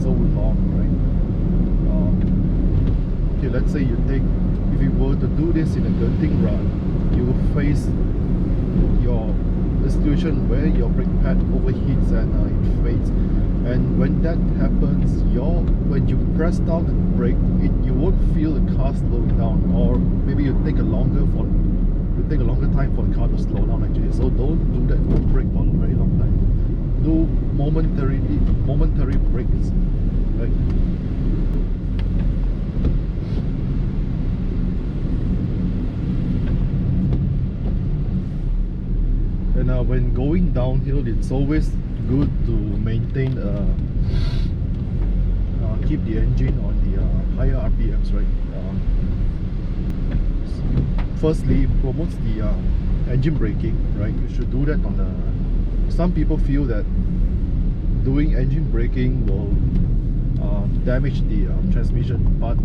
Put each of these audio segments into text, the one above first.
so long, right? Okay, let's say if you were to do this in a Genting run, you will face the situation where your brake pad overheats and it fades. And when that happens, when you press down the brake, you won't feel the car slowing down, or maybe you take a longer time for the car to slow down actually. So don't do that, don't brake for a very long time. Do momentary brakes, right? And when going downhill, it's always good to maintain keep the engine on the higher RPMs, right? Firstly, it promotes the engine braking, right? You should do that on the. Some people feel that doing engine braking will damage the transmission, but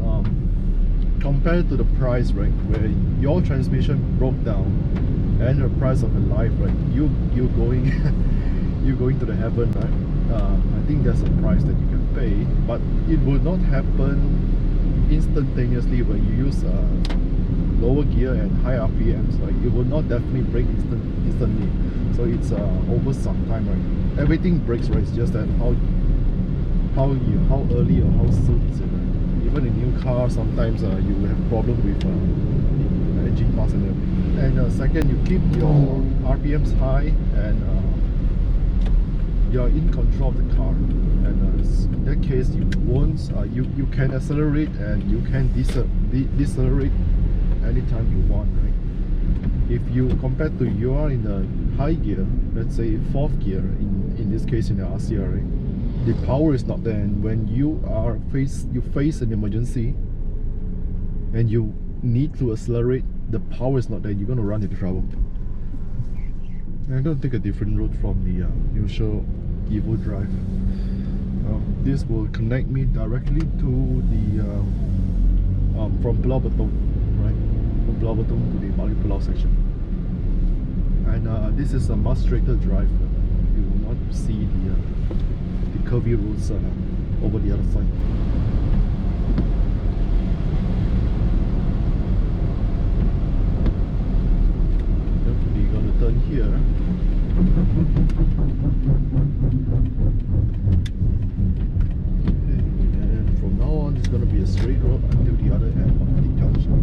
compared to the price, right, where your transmission broke down and the price of your life, right, you're going you're going to the heaven, right? I think that's a price that you can pay, but it will not happen instantaneously when you use lower gear and high RPMs. Like, it will not definitely break instantly. So it's over some time, right? Everything breaks, right? It's just that how early or how soon is it, right? Even in new cars, sometimes you will have problem with the engine parts and everything. And second, you keep your RPMs high and you're in control of the car, and in that case you won't you can accelerate and you can decelerate anytime you want, right? If you compare to you are in the high gear, let's say 4th gear in this case in the Axia, right, the power is not there, and when you face an emergency and you need to accelerate, the power is not there, you're going to run into trouble. I'm going to take a different route from the usual Evo drive. This will connect me directly to the from Pulau Betung, right? From Pulau Betung to the Balikpulau section. And this is a much straighter drive. You will not see the curvy roads over the other side. We're going to turn here. And from now on, it's going to be a straight road until the other end of the junction.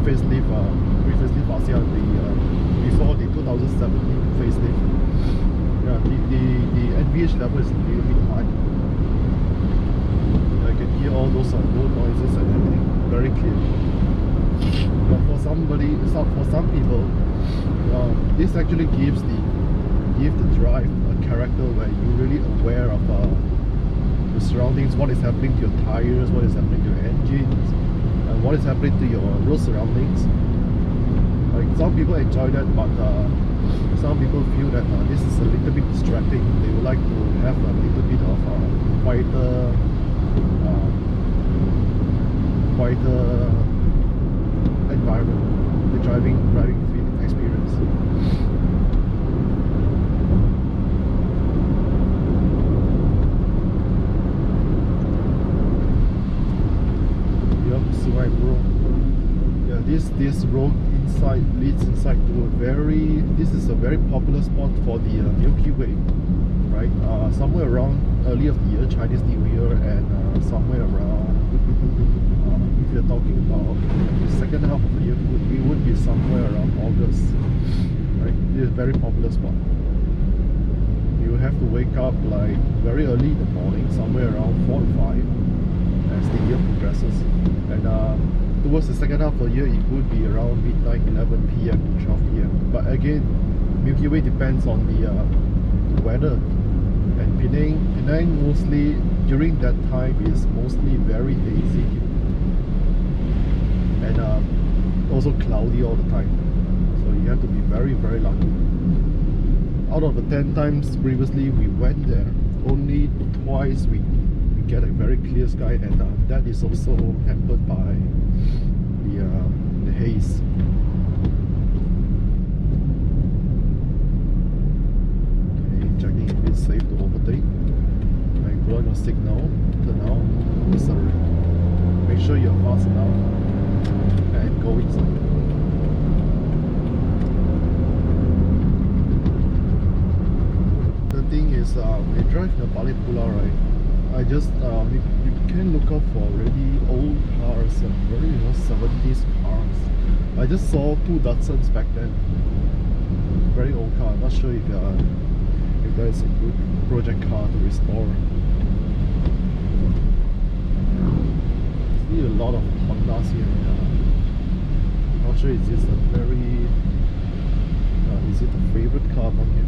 Facelift Axia, before the 2017 facelift. Yeah, the NVH level is a little bit high. I can hear all those road noises and everything very clearly. But for some people, this actually gives the drive a character where you're really aware of the surroundings, what is happening to your tires, what is happening to your engines, and what is happening to your road surroundings. Like, some people enjoy that, but some people feel that this is a little bit distracting. They would like to have a little bit of quieter environment, the driving feeling experience. Right, bro. Yeah, this road leads inside to this is a very popular spot for the Milky Way, right? Somewhere around early of the year, Chinese New Year, and somewhere around, if you're talking about the second half of the year, we would be somewhere around August. Right? This is a very popular spot. You have to wake up like very early in the morning, somewhere around 4 to 5, as the year progresses. And towards the second half of the year, it would be around midnight, 11 p.m. to 12 p.m. But again, Milky Way depends on the weather. And Penang mostly during that time is mostly very hazy and also cloudy all the time. So you have to be very, very lucky. Out of the 10 times previously we went there, only twice we get a very clear sky, and that is also hampered by the haze. Okay, checking if it's safe to overtake. I'm blowing a signal, turn out, decelerate. Make sure you're fast enough and go inside. The thing is, when you drive in the balikpulau, right, I just you can look out for really old cars and very 70s cars. I just saw 2 Datsuns back then, very old car. I'm not sure if that is a good project car to restore. See a lot of Hondas here. I'm not sure is this a very is it a favorite car among here?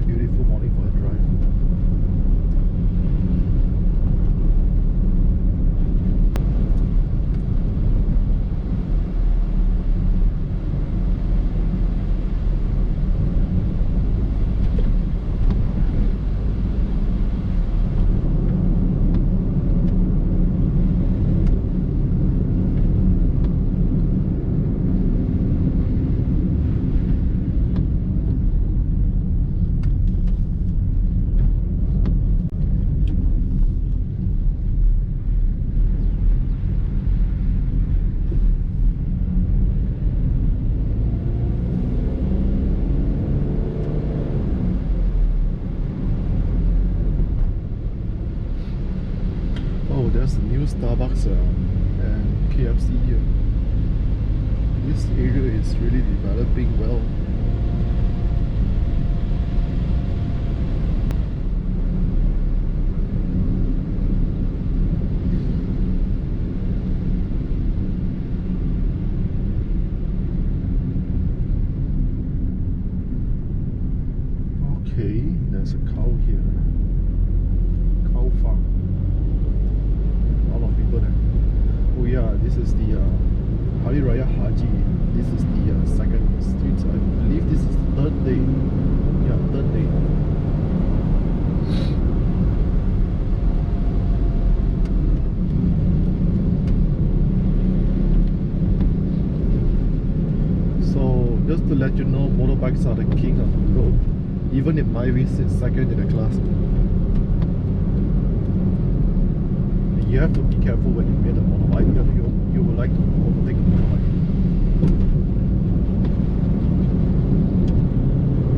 Beautiful morning for a drive. There's a new Starbucks and KFC here. This area is really developing well. Okay, there's a cow here. Cow farm. Oh yeah, this is the Hari Raya Haji. This is the second street. I believe this is the third day. Yeah, third day. So just to let you know, motorbikes are the king of the road. Even if my we sit second in the class. You have to be careful when you get a motorbike because you would like to overtake a motorbike.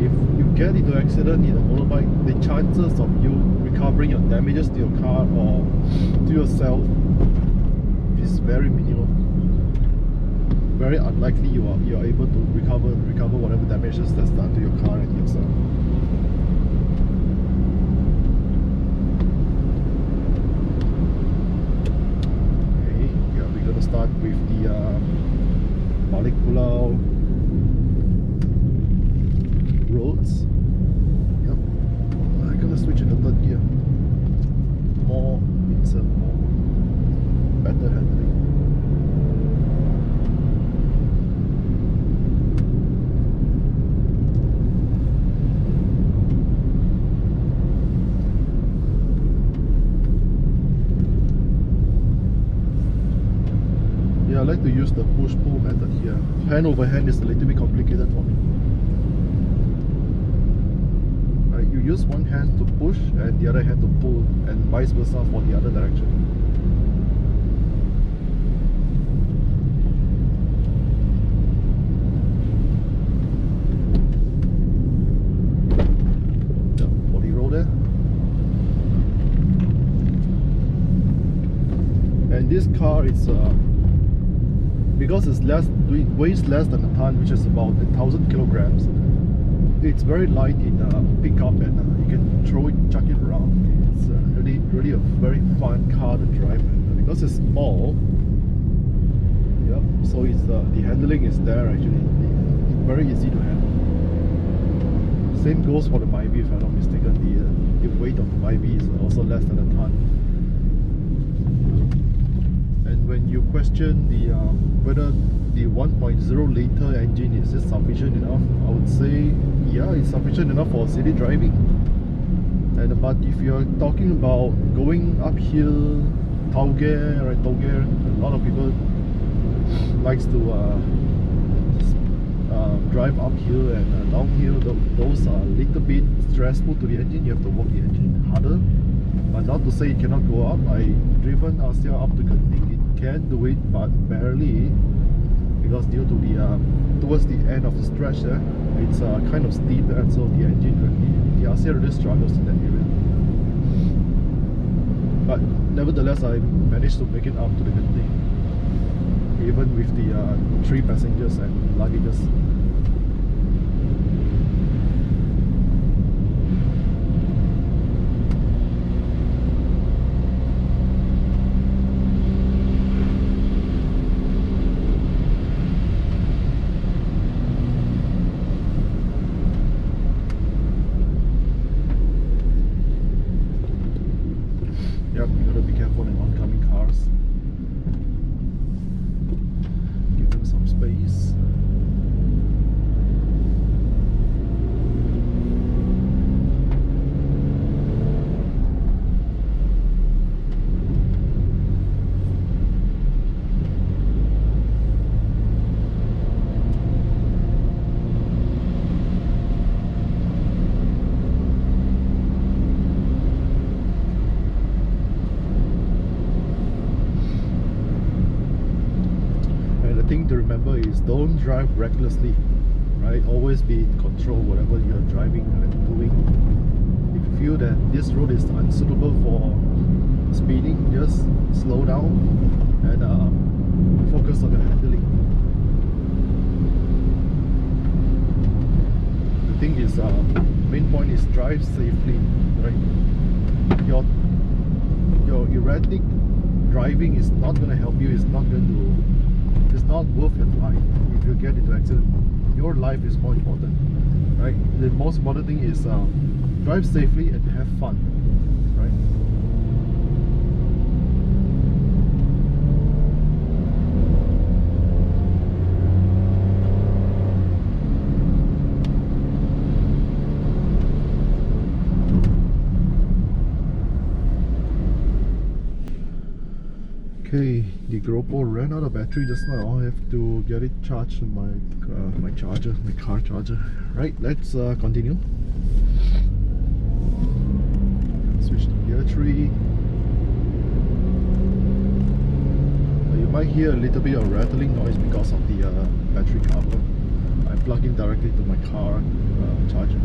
If you get into an accident in a motorbike, the chances of you recovering your damages to your car or to yourself is very minimal. Very unlikely you are able to recover whatever damages that's done to your car and yourself. Start with the balikpulau roads. Yep, I'm gonna switch in the third gear. More better handling. I like to use the push-pull method here. Hand over hand is a little bit complicated for me. Right, you use one hand to push and the other hand to pull, and vice versa for the other direction. car is because it's weighs less than a ton, which is about 1,000 kilograms. It's very light in pickup, and you can throw it, chuck it around. It's really a very fun car to drive, and because it's small, yep. So it's the handling is there actually. It's very easy to handle. Same goes for the Myvi, if I'm not mistaken. The weight of the Myvi is also less than a ton. And when you question whether the 1.0 liter engine is sufficient enough, I would say yeah, it's sufficient enough for city driving. And but if you're talking about going uphill, Tauge, right? Tauge, a lot of people likes to drive uphill and downhill. Those are a little bit stressful to the engine. You have to work the engine harder. But not to say it cannot go up. I've driven Axia up to Genting. It can do it, but barely, because due to the towards the end of the stretch there, it's kind of steep, and so the engine, the Axia really struggles in that area. But nevertheless, I managed to make it up to the Genting, even with the 3 passengers and luggages. Yep, you gotta be careful in oncoming cars. Give them some space. The thing to remember is don't drive recklessly, right? Always be in control whatever you're driving and doing. If you feel that this road is unsuitable for speeding, just slow down and focus on the handling. The thing is, main point is drive safely, right? Your erratic driving is not going to help you. It's not worth your life. If you get into an accident, your life is more important, right? The most important thing is drive safely and have fun, right? Okay, the GoPro ran out of battery just now. I have to get it charged in my charger, my car charger. Right, let's continue. Switch to gear 3. You might hear a little bit of rattling noise because of the battery cover. I plug in directly to my car charger.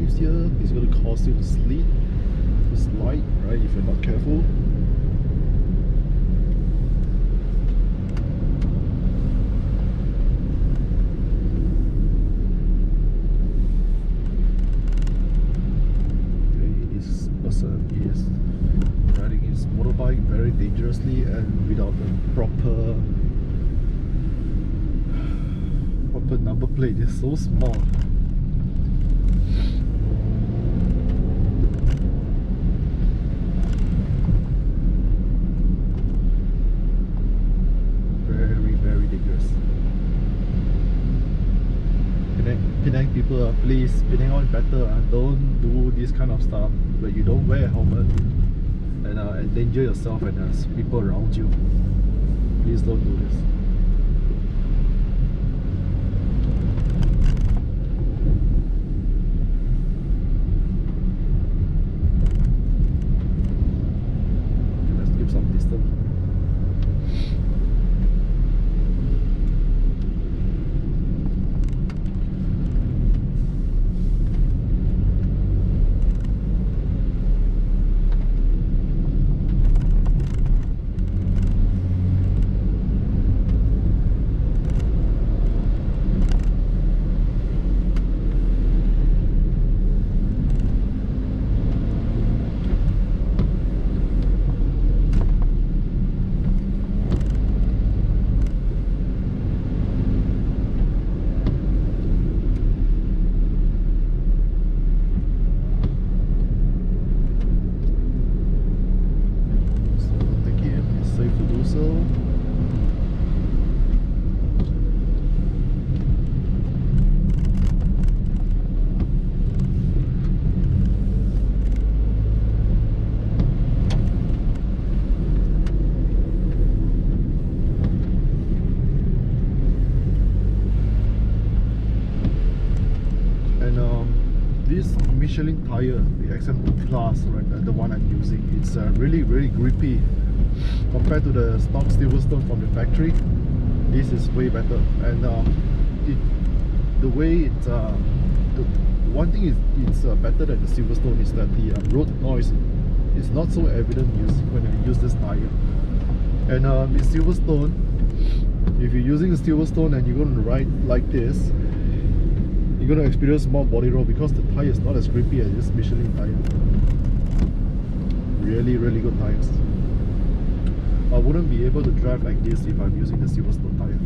waves here. It's going to cause you to slide, right, if you're not careful. This person is riding his motorbike very dangerously and without a proper number plate. It's so small. Very dangerous. Penang people, please, penangonebetter, don't do this kind of stuff where you don't wear a helmet and endanger yourself and people around you. Please don't do this. Let's give some distance. This Michelin tire, the XM Plus, right, the one I'm using, it's really grippy compared to the stock Silverstone from the factory. This is way better, and the way it's one thing is it's better than the Silverstone is that the road noise is not so evident when I use this tire. And in Silverstone, if you're using a Silverstone and you're going to ride like this, you're going to experience more body roll because the tire is not as grippy as this Michelin tire. Really good tires. I wouldn't be able to drive like this if I'm using the Silverstone tire.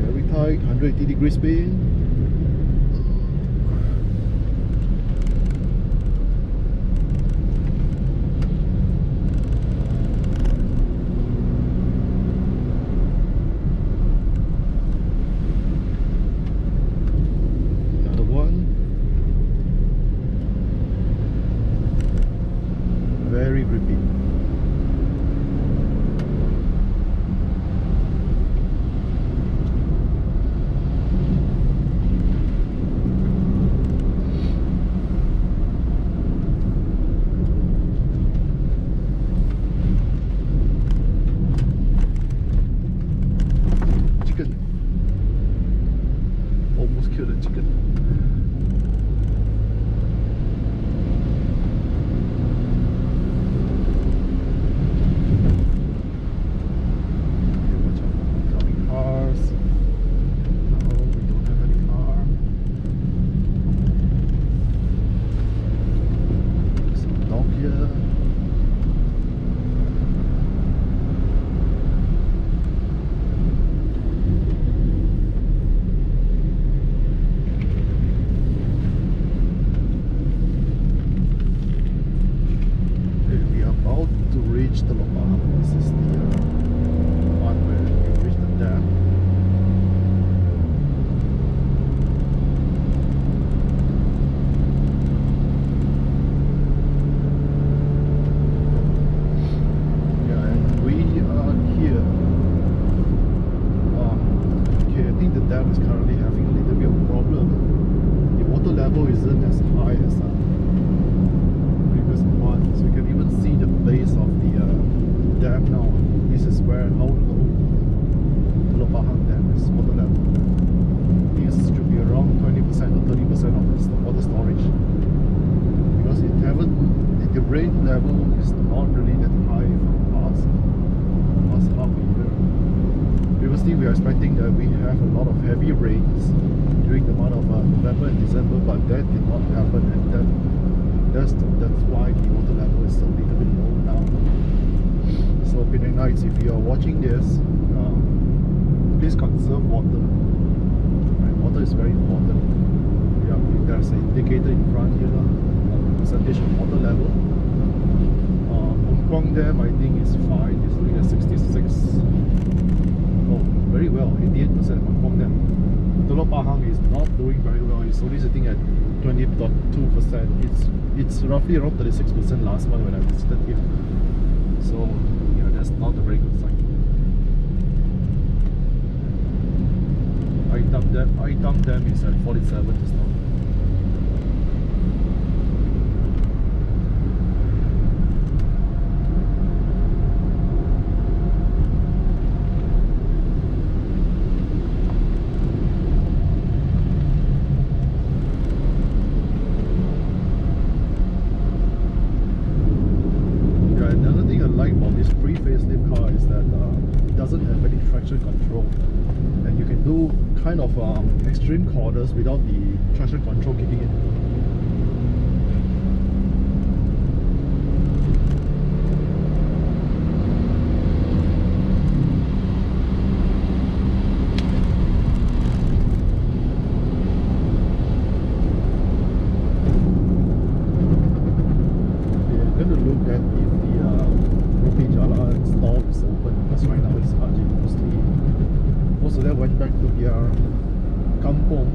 Very tight, 180 degree spin. very grippy. Chicken. Almost killed a chicken. Teluk Bahang. This is the one where you reach the dam. Yeah, and we are here. Okay, I think the dam is currently having a little bit of a problem. The water level isn't as high as previous months. You can even see the base of the dam now. This is where how low Teluk Bahang dam is water level. This should be around 20% or 30% of the water storage, because the rain level is not really that high for the past half a year. Previously we are expecting that we have a lot of heavy rains during the month of November and December, but that did not happen, and that's why the water level is a little bit low now. So Penangites, if you are watching this, please conserve water. Right? Water is very important. Yeah, there's an indicator in front here, percentage of water level. Hong Dam, I think is fine. It's only at 66. Oh, very well, 88% Hong Kong Dam. Teluk Bahang is not doing very well. It's only sitting at 20.2%. It's roughly around 36% last month when I visited here. So yeah, that's not a very good sign. Itam Dam is at 47 just now. Facelift car is that it doesn't have any traction control, and you can do kind of extreme corners without the traction control kicking in. We're going to look at if the stall is open, because right now it's charging mostly. Most of them went back to their kampong